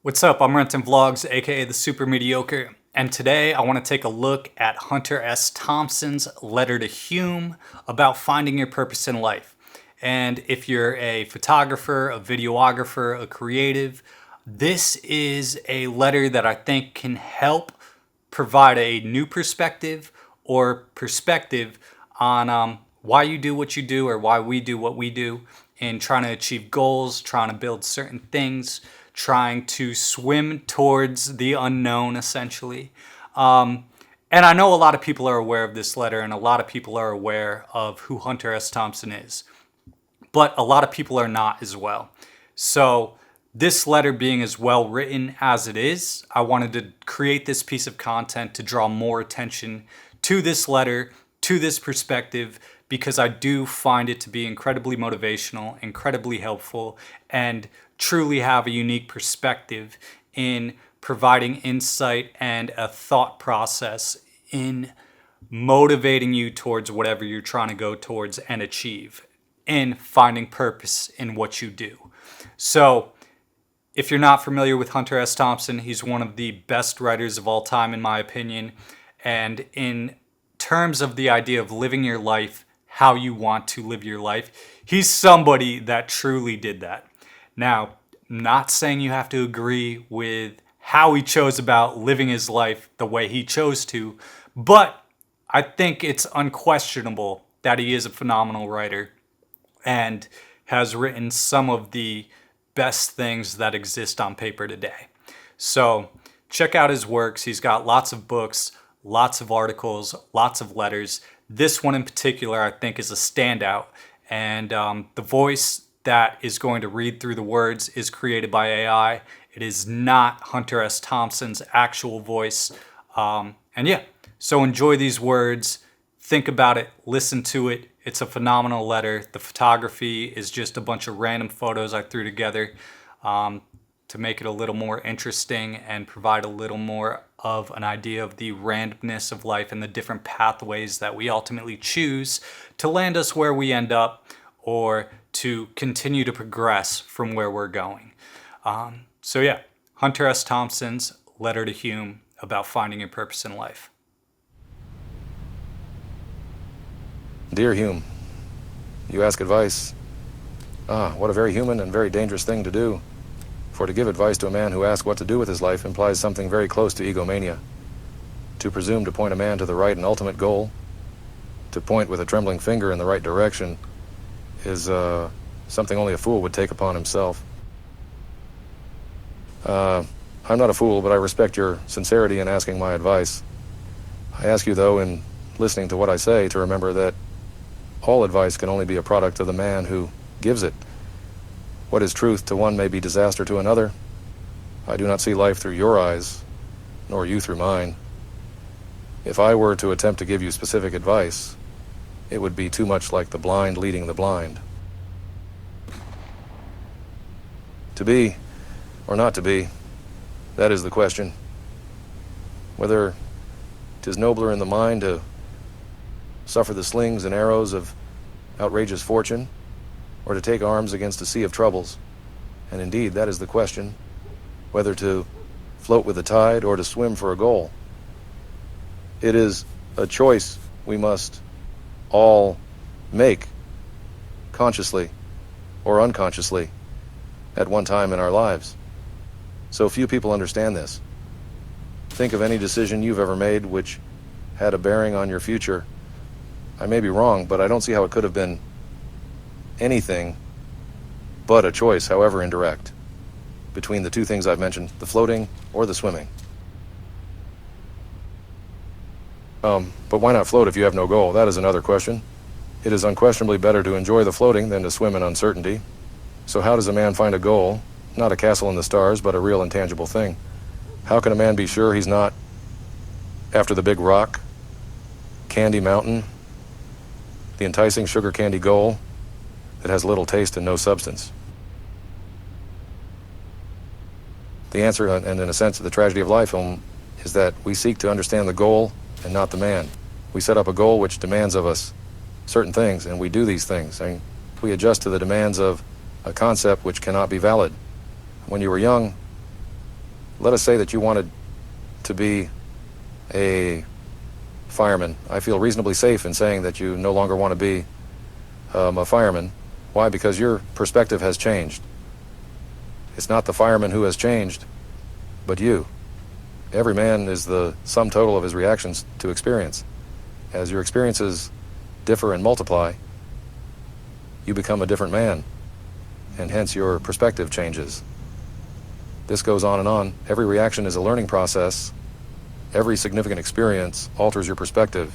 What's up? I'm Renton Vlogs, aka the Super Mediocre, and today I want to take a look at Hunter S. Thompson's letter to Hume about finding your purpose in life. And if you're a photographer, a videographer, a creative, this is a letter that I think can help provide a new perspective or perspective on why you do what you do or why we do what we do in trying to achieve goals, trying to build certain things, trying to swim towards the unknown, essentially. And I know a lot of people are aware of this letter, and a lot of people are aware of who Hunter S. Thompson is, but a lot of people are not as well. So this letter being as well written as it is, I wanted to create this piece of content to draw more attention to this letter, to this perspective, because I do find it to be incredibly motivational, incredibly helpful, and truly have a unique perspective in providing insight and a thought process in motivating you towards whatever you're trying to go towards and achieve, in finding purpose in what you do. So if you're not familiar with Hunter S. Thompson, he's one of the best writers of all time, in my opinion. And in terms of the idea of living your life how you want to live your life, he's somebody that truly did that. Now, I'm not saying you have to agree with how he chose about living his life the way he chose to, but I think it's unquestionable that he is a phenomenal writer and has written some of the best things that exist on paper today. So check out his works. He's got lots of books, lots of articles, lots of letters. This one in particular, I think, is a standout. And the voice that is going to read through the words is created by AI. It is not Hunter S. Thompson's actual voice. And yeah, so enjoy these words. Think about it. Listen to it. It's a phenomenal letter. The photography is just a bunch of random photos I threw together to make it a little more interesting and provide a little more of an idea of the randomness of life and the different pathways that we ultimately choose to land us where we end up or to continue to progress from where we're going. So yeah, Hunter S. Thompson's letter to Hume about finding your purpose in life. Dear Hume, you ask advice. What a very human and very dangerous thing to do. For to give advice to a man who asks what to do with his life implies something very close to egomania. To presume to point a man to the right and ultimate goal, to point with a trembling finger in the right direction, is something only a fool would take upon himself. I'm not a fool, but I respect your sincerity in asking my advice. I ask you, though, in listening to what I say, to remember that all advice can only be a product of the man who gives it. What is truth to one may be disaster to another. I do not see life through your eyes, nor you through mine. If I were to attempt to give you specific advice, it would be too much like the blind leading the blind. To be or not to be, that is the question. Whether 'tis nobler in the mind to suffer the slings and arrows of outrageous fortune, or to take arms against a sea of troubles. And indeed, that is the question, whether to float with the tide or to swim for a goal. It is a choice we must all make, consciously or unconsciously, at one time in our lives. So few people understand this. Think of any decision you've ever made which had a bearing on your future. I may be wrong, but I don't see how it could have been anything but a choice, however indirect, between the two things I've mentioned, the floating or the swimming. But why not float if you have no goal? That is another question. It is unquestionably better to enjoy the floating than to swim in uncertainty. So how does a man find a goal? Not a castle in the stars, but a real intangible thing. How can a man be sure he's not after the big rock, candy mountain, the enticing sugar candy goal that has little taste and no substance? The answer, and in a sense, the tragedy of life, is that we seek to understand the goal and not the man. We set up a goal which demands of us certain things, and we do these things. I mean, we adjust to the demands of a concept which cannot be valid. When you were young, Let us say that you wanted to be a fireman. I feel reasonably safe in saying that you no longer want to be a fireman. Why? Because your perspective has changed. It's not the fireman who has changed, but you. Every man is the sum total of his reactions to experience. As your experiences differ and multiply, you become a different man, and hence your perspective changes. This goes on and on. Every reaction is a learning process. Every significant experience alters your perspective.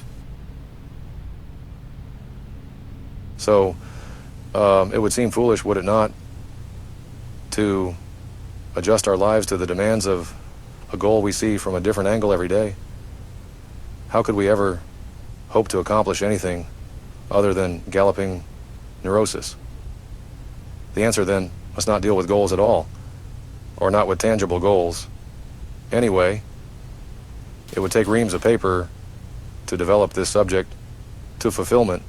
So, it would seem foolish, would it not, to adjust our lives to the demands of a goal we see from a different angle every day? How could we ever hope to accomplish anything other than galloping neurosis? The answer then must not deal with goals at all, or not with tangible goals. Anyway, it would take reams of paper to develop this subject to fulfillment.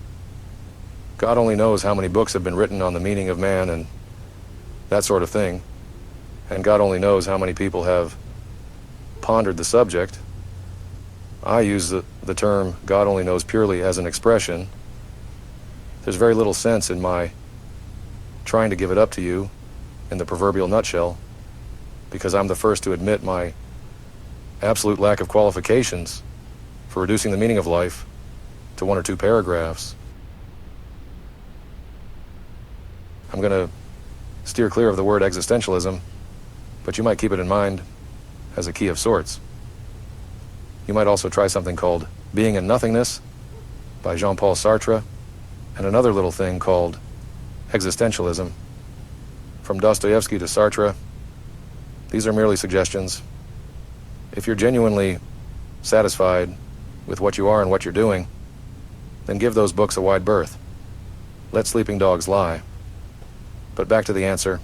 God only knows how many books have been written on the meaning of man and that sort of thing. And God only knows how many people have pondered the subject. I use the term God only knows purely as an expression. There's very little sense in my trying to give it up to you in the proverbial nutshell, because I'm the first to admit my absolute lack of qualifications for reducing the meaning of life to one or two paragraphs. I'm going to steer clear of the word existentialism, but you might keep it in mind as a key of sorts. You might also try something called Being in Nothingness by Jean-Paul Sartre, and another little thing called existentialism. From Dostoevsky to Sartre, these are merely suggestions. If you're genuinely satisfied with what you are and what you're doing, then give those books a wide berth. Let sleeping dogs lie. But back to the answer.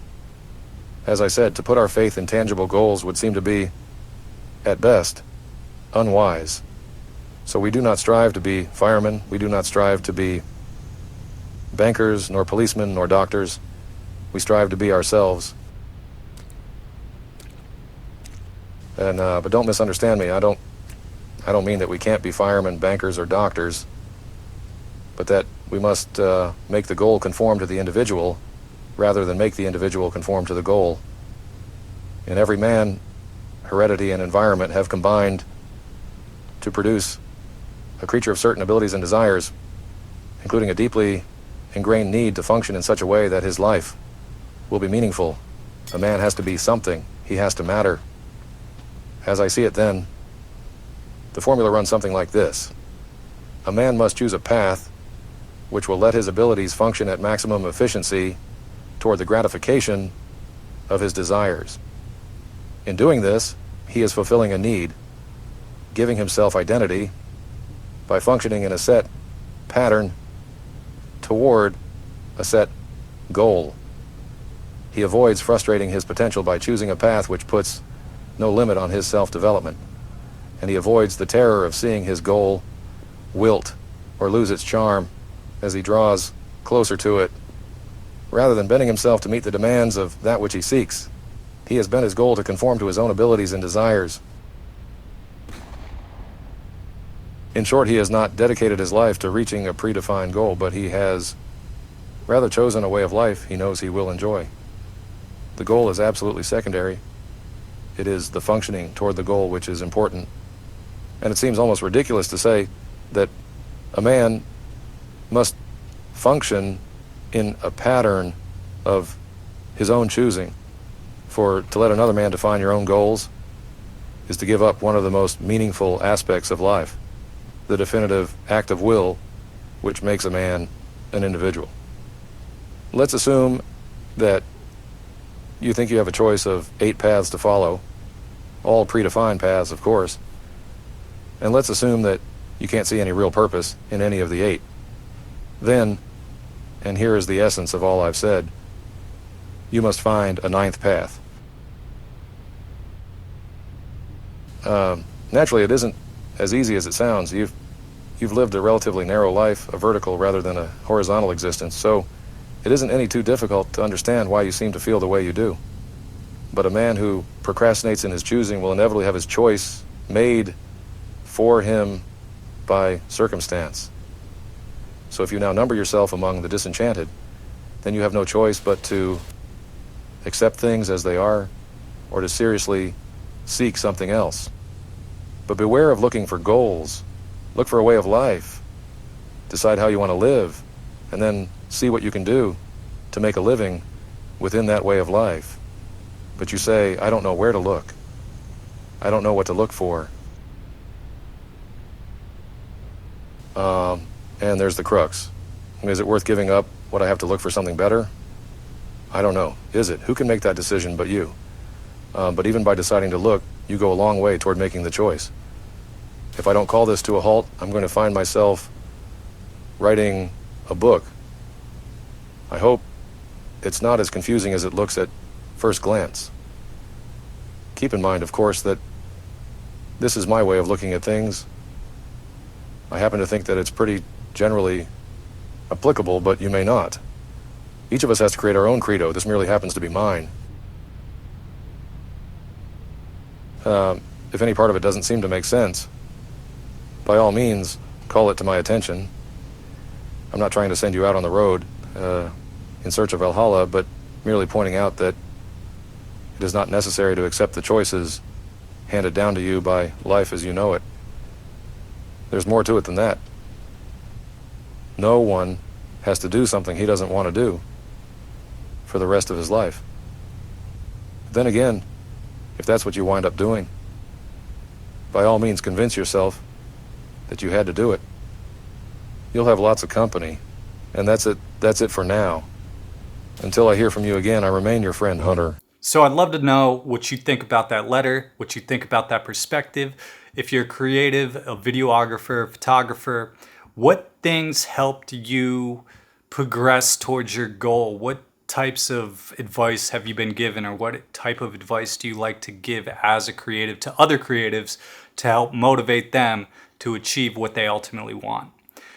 As I said, to put our faith in tangible goals would seem to be, at best, unwise. So we do not strive to be firemen, we do not strive to be bankers, nor policemen, nor doctors. We strive to be ourselves. And but don't misunderstand me. I don't mean that we can't be firemen, bankers, or doctors, but that we must make the goal conform to the individual rather than make the individual conform to the goal. In every man, heredity and environment have combined to produce a creature of certain abilities and desires, including a deeply ingrained need to function in such a way that his life will be meaningful. A man has to be something. He has to matter. As I see it then, the formula runs something like this. A man must choose a path which will let his abilities function at maximum efficiency toward the gratification of his desires. In doing this, he is fulfilling a need, giving himself identity by functioning in a set pattern toward a set goal. He avoids frustrating his potential by choosing a path which puts no limit on his self-development, and he avoids the terror of seeing his goal wilt or lose its charm as he draws closer to it. Rather than bending himself to meet the demands of that which he seeks, he has bent his goal to conform to his own abilities and desires. In short, he has not dedicated his life to reaching a predefined goal, but he has rather chosen a way of life he knows he will enjoy. The goal is absolutely secondary. It is the functioning toward the goal which is important. And it seems almost ridiculous to say that a man must function in a pattern of his own choosing. For to let another man define your own goals is to give up one of the most meaningful aspects of life, the definitive act of will which makes a man an individual. Let's assume that you think you have a choice of 8 paths to follow, all predefined paths, of course, and let's assume that you can't see any real purpose in any of the 8. Then, and here is the essence of all I've said, you must find a 9th path. Naturally, it isn't as easy as it sounds. You've lived a relatively narrow life, a vertical rather than a horizontal existence, so it isn't any too difficult to understand why you seem to feel the way you do. But a man who procrastinates in his choosing will inevitably have his choice made for him by circumstance. So if you now number yourself among the disenchanted, then you have no choice but to accept things as they are, or to seriously seek something else. But beware of looking for goals. Look for a way of life. Decide how you want to live, and then see what you can do to make a living within that way of life. But you say, I don't know where to look. I don't know what to look for. And there's the crux. Is it worth giving up what I have to look for something better? I don't know. Is it? Who can make that decision but you? But even by deciding to look, you go a long way toward making the choice. If I don't call this to a halt, I'm going to find myself writing a book. I hope it's not as confusing as it looks at first glance. Keep in mind, of course, that this is my way of looking at things. I happen to think that it's pretty generally applicable, but you may not. Each of us has to create our own credo. This merely happens to be mine. If any part of it doesn't seem to make sense, by all means, call it to my attention. I'm not trying to send you out on the road in search of Valhalla, but merely pointing out that it is not necessary to accept the choices handed down to you by life as you know it. There's more to it than that. No one has to do something he doesn't want to do for the rest of his life. Then again, if that's what you wind up doing, by all means convince yourself that you had to do it. You'll have lots of company, and that's it for now. Until I hear from you again, I remain your friend, Hunter. So I'd love to know what you think about that letter, what you think about that perspective. If you're creative, a videographer, a photographer, what things helped you progress towards your goal? What types of advice have you been given, or what type of advice do you like to give as a creative to other creatives to help motivate them to achieve what they ultimately want?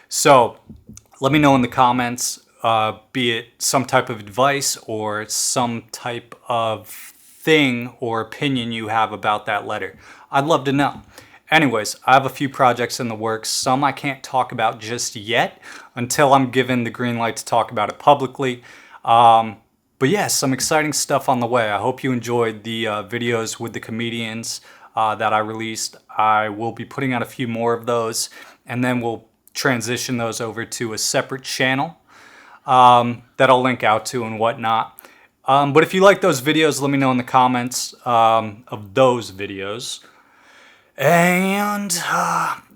So let me know in the comments, be it some type of advice or some type of thing or opinion you have about that letter. I'd love to know. Anyways, I have a few projects in the works. Some I can't talk about just yet until I'm given the green light to talk about it publicly. But yeah, some exciting stuff on the way. I hope you enjoyed the videos with the comedians that I released. I will be putting out a few more of those, and then we'll transition those over to a separate channel that I'll link out to and whatnot. But if you like those videos, let me know in the comments of those videos. And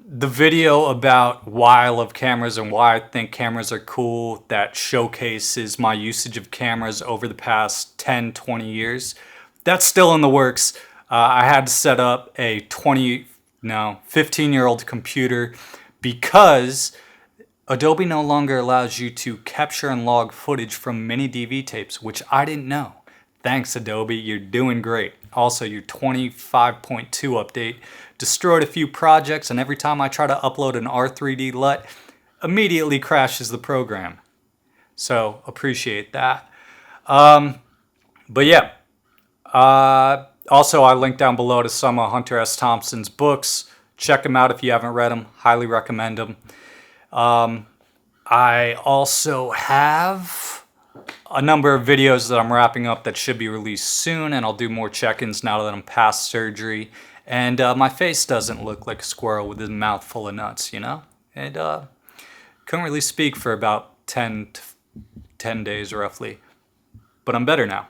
the video about why I love cameras and why I think cameras are cool, that showcases my usage of cameras over the past 10, 20 years, that's still in the works. I had to set up a 15-year-old computer because Adobe no longer allows you to capture and log footage from mini DV tapes, which I didn't know. Thanks, Adobe, you're doing great. Also, your 25.2 update destroyed a few projects, and every time I try to upload an R3D LUT, immediately crashes the program. So, appreciate that. But yeah, also I linked down below to some of Hunter S. Thompson's books. Check them out if you haven't read them. Highly recommend them. I also have a number of videos that I'm wrapping up that should be released soon, and I'll do more check-ins now that I'm past surgery. And my face doesn't look like a squirrel with his mouth full of nuts, you know? And couldn't really speak for about 10 days roughly. But I'm better now.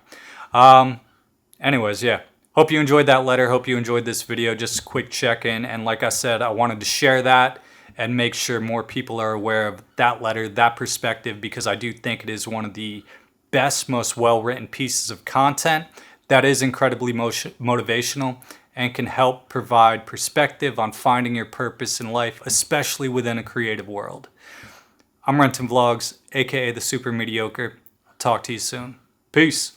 Anyways, yeah. Hope you enjoyed that letter. Hope you enjoyed this video. Just a quick check-in. And like I said, I wanted to share that and make sure more people are aware of that letter, that perspective, because I do think it is one of the best, most well-written pieces of content that is incredibly motivational and can help provide perspective on finding your purpose in life, especially within a creative world. I'm Renton Vlogs, aka the Super Mediocre. Talk to you soon. Peace.